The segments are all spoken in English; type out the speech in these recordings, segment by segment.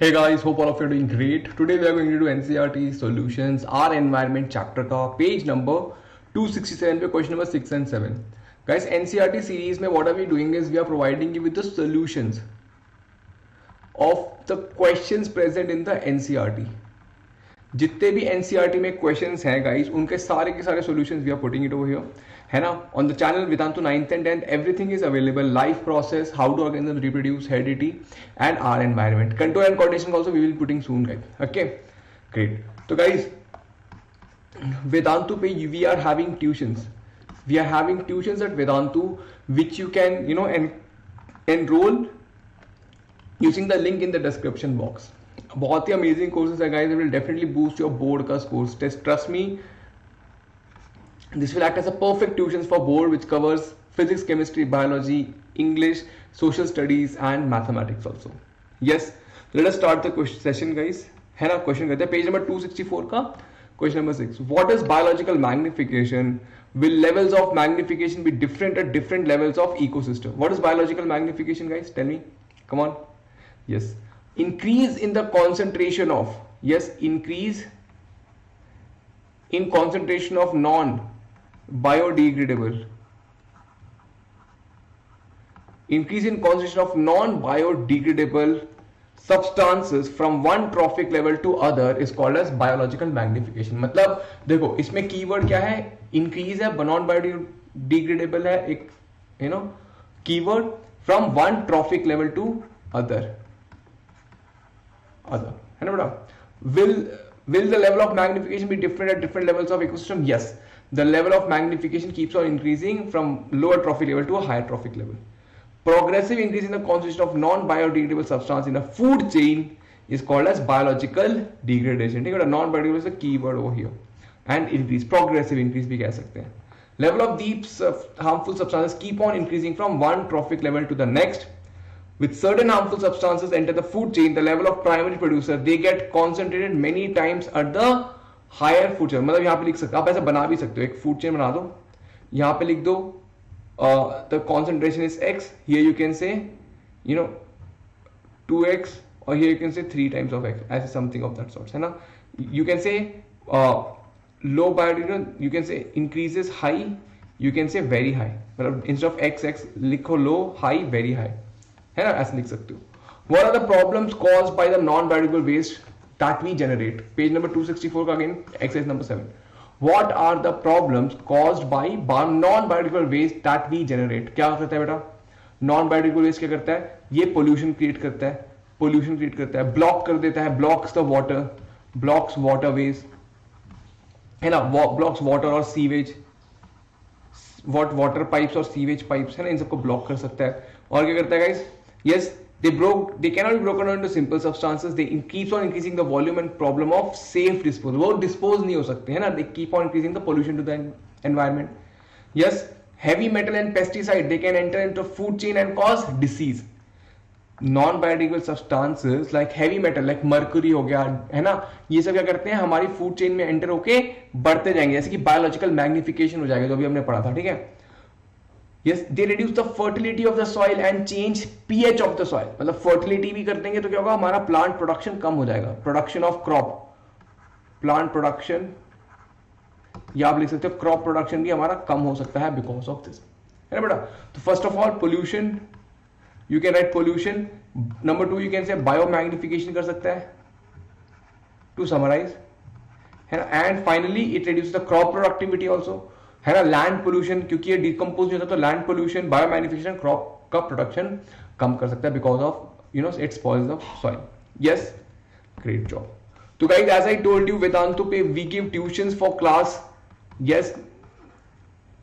Hey guys, hope all of you are doing great. Today we are going to do NCERT solutions, our environment chapter का page number 267 पे question number 6 and 7. Guys, NCERT series में what are we doing is we are providing you with the solutions of the questions present in the NCERT. जितने भी NCERT में questions हैं guys उनके सारे के सारे solutions we are putting it over here है ना on the channel Vedantu 9th and 10th everything is available life process how to organism reproduce heredity and our environment control and coordination also we will putting soon guys okay great तो guys Vedantu पे we are having tuitions at Vedantu which you can enroll using the link in the description box. बहुत ही amazing courses है guys, it will definitely boost your board का scores test. Trust me, this will act as a perfect tuitions for board which covers physics, chemistry, biology, English, social studies and mathematics also. Yes, let us start the session guys, है ना. Question करते हैं page number 264 का question number 6. What is biological magnification? Will levels of magnification be different at different levels of ecosystem? What is biological magnification guys? Tell me, come on. Yes, increase in the concentration of, yes, increase in concentration of non biodegradable, increase in concentration of non biodegradable substances from one trophic level to other is called as biological magnification. मतलब देखो इसमें keyword क्या है, increase है, non biodegradable है, एक keyword from one trophic level to other है ना बेटा. will the level of magnification be different at different levels of ecosystem? Yes, the level of magnification keeps on increasing from lower trophic level to a higher trophic level. Progressive increase in the concentration of non-biodegradable substance in a food chain is called as biological degradation. ठीक है, non-biodegradable is a keyword over here. And increase, progressive increase भी कह सकते हैं. Level of these harmful substances keep on increasing from one trophic level to the next. With certain harmful substances enter the food chain, the level of primary producer they get concentrated many times at the higher food chain. मतलब यहाँ पे लिख सकते, आप ऐसा बना भी सकते हो, एक food chain बना दो, यहाँ पे लिख दो the concentration is x, here you can say 2x, or here you can say 3 times of x, as something of that sort, है ना. You can say low biodegradable, you can say increases high, you can say very high, मतलब instead of x लिखो low, high, very high, है ना, ऐसे लिख सकते हो. What are the problems caused by the non-biodegradable waste that we generate? Page number 264 का again exercise number 7. What are the problems caused by non-biodegradable waste that we generate? क्या करता है बेटा, non-biodegradable waste क्या करता है, ये pollution create करता है, block कर देता है, blocks the water, blocks waterways, है ना, blocks water और sewage, water pipes और sewage pipes, है ना, इन सबको block कर सकता है. और क्या करता है guys? Yes, they cannot be broken down into simple substances. They keeps on increasing the volume and problem of safe disposal. वो dispose नहीं हो सकते, है ना. They keep on increasing the pollution to the environment. Yes, heavy metal and pesticide they can enter into food chain and cause disease. Non-biodegradable substances like heavy metal like mercury हो गया, है ना, ये सब क्या करते हैं, हमारी food chain में enter होके बढ़ते जाएंगे, जैसे कि biological magnification हो जाएगा जो अभी हमने पढ़ा था, ठीक है. Yes, they reduce the fertility of the soil and change pH of the soil. मतलब fertility भी कर देंगे तो क्या होगा, हमारा plant production कम हो जाएगा. Production of crop, plant production, या आप लिख सकते हो crop production भी हमारा कम हो सकता है because of this, है ना बेटा. तो first of all pollution, you can write pollution. Number 2 you can say biomagnification कर सकता है to summarize, है ना. And finally it reduces the crop productivity also, है ना. लैंड पोल्यूशन, क्योंकि ये डिकम्पोज नहीं होता तो लैंड पोल्यूशन, बायोमैग्निफिकेशन क्रॉप का प्रोडक्शन कम कर सकता है because of it spoils the soil. Yes, great job. तो guys as I told you Vedantu पे we give tuitions for class, yes,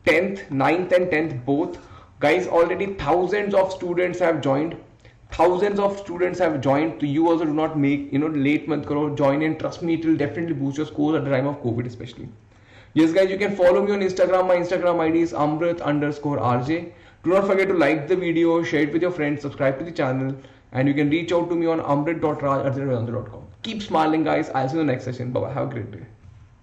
10th, 9th and 10th both. Guys, already thousands of students have joined. So you also do not make late month karo, join in. Trust me, it will definitely boost your scores at the time of COVID especially. Yes guys, you can follow me on Instagram. My Instagram ID is amrit_rj. Do not forget to like the video, share it with your friends, subscribe to the channel, and you can reach out to me on amrit.raj@vedanta.com. Keep smiling guys. I'll see you in the next session. Bye bye. Have a great day.